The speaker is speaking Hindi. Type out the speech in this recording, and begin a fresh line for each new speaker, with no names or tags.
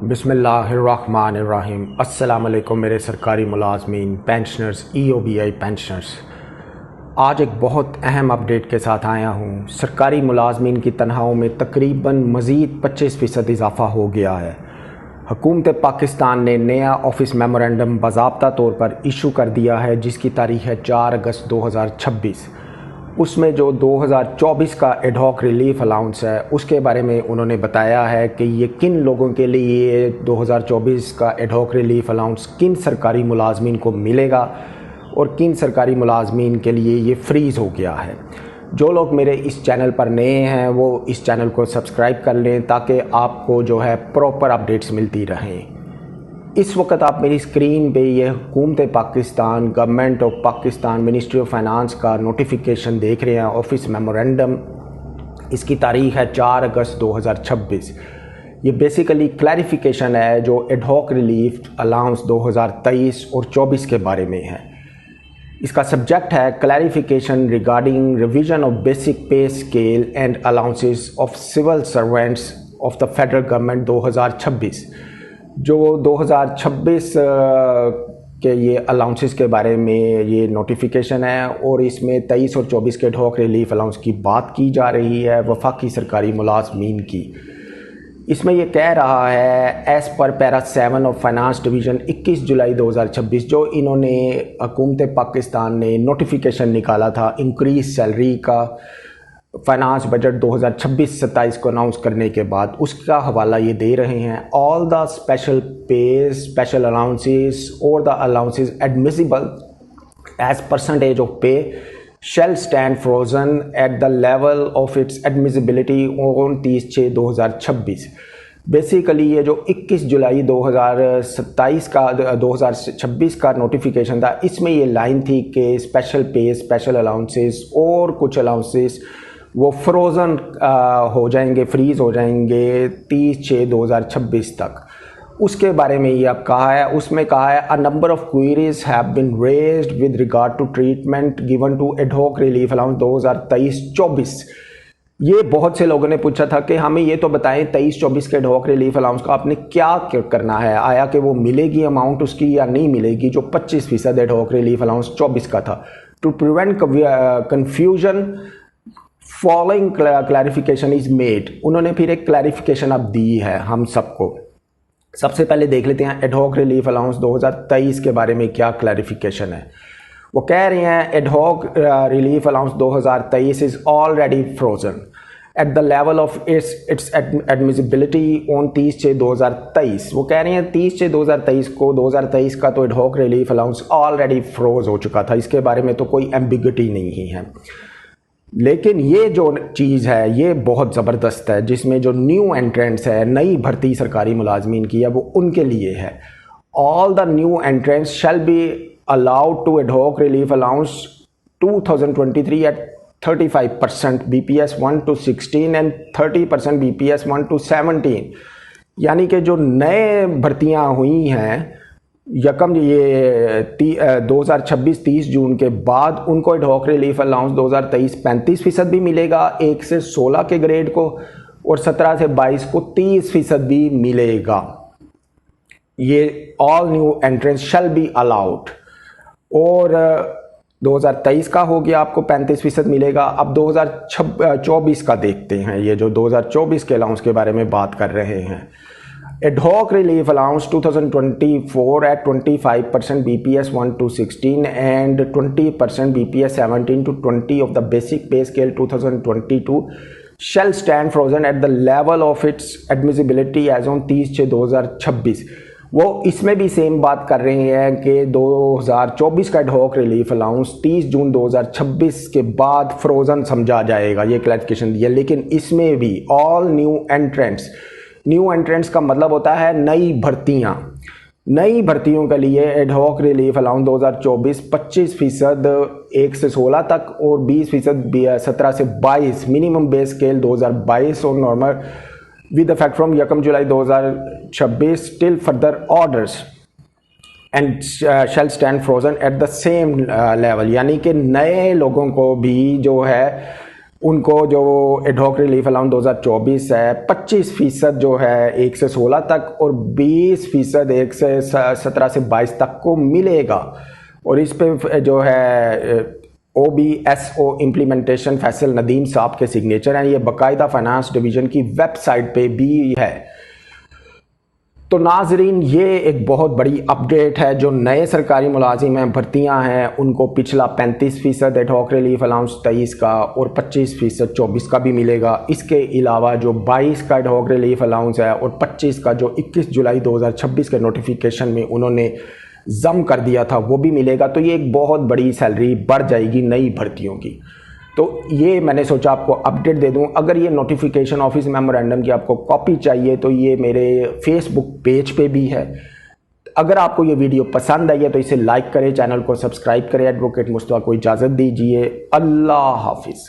बिस्मिल्लाहिर्रहमानिर्रहीम। अस्सलाम वालेकुम मेरे सरकारी मुलाजमीन, पेंशनर्स, EOBI पेंशनर्स। आज एक बहुत अहम अपडेट के साथ आया हूँ। सरकारी मुलाजमीन की तनख्वाहों में तकरीबन मज़ीद 25% इजाफ़ा हो गया है। हुकूमत पाकिस्तान ने नया ऑफिस मेमोरेंडम बाज़ाब्ता तौर पर इशू कर दिया है, जिसकी तारीख़ है 4 अगस्त 2026। उसमें जो 2024 का एडहॉक रिलीफ अलाउंस है उसके बारे में उन्होंने बताया है कि ये किन लोगों के लिए 2024 का एडहॉक रिलीफ अलाउंस किन सरकारी मुलाजमीन को मिलेगा और किन सरकारी मुलाजमीन के लिए ये फ्रीज़ हो गया है। जो लोग मेरे इस चैनल पर नए हैं वो इस चैनल को सब्सक्राइब कर लें ताकि आपको जो है प्रॉपर अपडेट्स मिलती रहें। इस वक्त आप मेरी स्क्रीन पे ये हुकूमत Pakistan, government of Pakistan, ministry of finance का नोटिफिकेशन देख रहे हैं, ऑफिस मेमोरेंडम। इसकी तारीख़ है 4 अगस्त 2026। ये बेसिकली क्लैरिफिकेशन है जो एडहॉक रिलीफ अलाउंस 2023 और 24 के बारे में है। इसका सब्जेक्ट है clarification regarding revision of basic pay scale and allowances of civil servants of the federal government 2026। जो 2026 के ये अलाउंसेस के बारे में ये नोटिफिकेशन है और इसमें 23 और 24 के एडहॉक रिलीफ अलाउंस की बात की जा रही है वफाकी सरकारी मुलाजमीन की। इसमें ये कह रहा है as per para 7 of finance division 21 जुलाई 2026, जो इन्होंने हुकूमत पाकिस्तान ने नोटिफिकेशन निकाला था इंक्रीज सैलरी का फाइनेंस बजट 2026-27 को अनाउंस करने के बाद, उसका हवाला ये दे रहे हैं। All the special pay, special allowances और the allowances admissible as percentage of pay shall stand frozen at the level of its admissibility on 30/6/2026। Basically ये जो 21 जुलाई 2026 का नोटिफिकेशन था, इसमें ये लाइन थी कि स्पेशल पे, स्पेशल अलाउंसेस और कुछ अलाउंसेस वो फ्रोज़न हो जाएंगे, फ्रीज़ हो जाएंगे 30/6/2026 तक। उसके बारे में ये अब कहा है, उसमें कहा है a number of queries have been raised with regard to treatment given to ad hoc relief allowance 2023-24। ये बहुत से लोगों ने पूछा था कि हमें ये तो बताएं 23-24 के एडहॉक रिलीफ अलाउंस का आपने क्या करना है, आया कि वो मिलेगी अमाउंट उसकी या नहीं मिलेगी, जो 25% एडहॉक रिलीफ अलाउंस 24 का था। To prevent confusion following clarification is made. उन्होंने फिर एक क्लैरिफिकेशन अब दी है हम सबको। सबसे पहले देख लेते हैं एडहॉक रिलीफ अलाउंस 2023 के बारे में क्या क्लैरिफिकेशन है। वो कह रहे हैं ad hoc relief allowance 2023 is already frozen at the level of its admissibility on 30/6/2023। वो कह रहे हैं 30/6/2023 को 2023 का तो ad hoc relief allowance already froze हो चुका था, इसके बारे में तो कोई एम्बिगिटी नहीं है। लेकिन ये जो चीज़ है ये बहुत ज़बरदस्त है, जिसमें जो न्यू एंट्रेंट्स है, नई भर्ती सरकारी मुलाजमीन की है, वो उनके लिए है। All the new entrants shall be allowed to ad hoc relief allowance 2023 at 35% BPS 1 to 16 and 30% BPS 1 to 17। यानी कि जो नए भर्तियाँ हुई हैं यकम ये 2026 30 जून के बाद, उनको एडहॉक रिलीफ अलाउंस 2023 35% भी मिलेगा 1 से 16 के ग्रेड को, और 17 से 22 को 30% भी मिलेगा। ये all new entrance shell be allowed. और 2023 का हो गया, आपको 35% मिलेगा। अब 2024 का देखते हैं, ये जो 2024 के अलाउंस के बारे में बात कर रहे हैं। Adhoc relief allowance 2024 at 25% BPS 1 to 16 and 20% BPS 17 to 20 of the basic pay scale 2022 shall stand frozen at the level of its admissibility as on 30/6/2026। वो इसमें भी सेम बात कर रहे हैं कि 2024 का एडहॉक रिलीफ अलाउंस 30 जून 2026 के बाद फ्रोजन समझा जाएगा, ये क्लैरिफिकेशन दिया। लेकिन इसमें भी ऑल न्यू एंट्रेंट्स का मतलब होता है नई भर्तियां। नई भर्तियों के लिए एडहॉक रिलीफ अलाउंस 2024 25% 1 से 16 तक और 20% 17 से 22 मिनिमम बेस स्केल 2022 और normal with effect from 1 July 2026 till further orders and shall stand frozen at the same level. यानी कि नए लोगों को भी जो है उनको जो एडहॉक रिलीफ अलाउंस 2024 है 25% जो है 1 से 16 तक और 20% 1 से 17 से 22 तक को मिलेगा। और इस पे जो है OBSO इम्प्लीमेंटेशन फैसल नदीम साहब के सिग्नेचर हैं। ये बाकायदा फाइनेंस डिवीज़न की वेबसाइट पे भी है। तो नाजरीन, ये एक बहुत बड़ी अपडेट है। जो नए सरकारी मुलाजिम हैं, भर्तियां हैं, उनको पिछला 35% एडहॉक रिलीफ अलाउंस 23 का और 25% 24 का भी मिलेगा। इसके अलावा जो 22 का एडहॉक रिलीफ अलाउंस है और 25 का जो 21 जुलाई 2026 के नोटिफिकेशन में उन्होंने जम कर दिया था वो भी मिलेगा। तो ये एक बहुत बड़ी सैलरी बढ़ जाएगी नई भर्तियों की। तो ये मैंने सोचा आपको अपडेट दे दूं। अगर ये नोटिफिकेशन ऑफिस मेमोरेंडम की आपको कॉपी चाहिए तो ये मेरे फेसबुक पेज पे भी है। अगर आपको ये वीडियो पसंद आई है तो इसे लाइक करें, चैनल को सब्सक्राइब करें। एडवोकेट मुस्तफा को इजाज़त दीजिए। अल्लाह हाफिज़।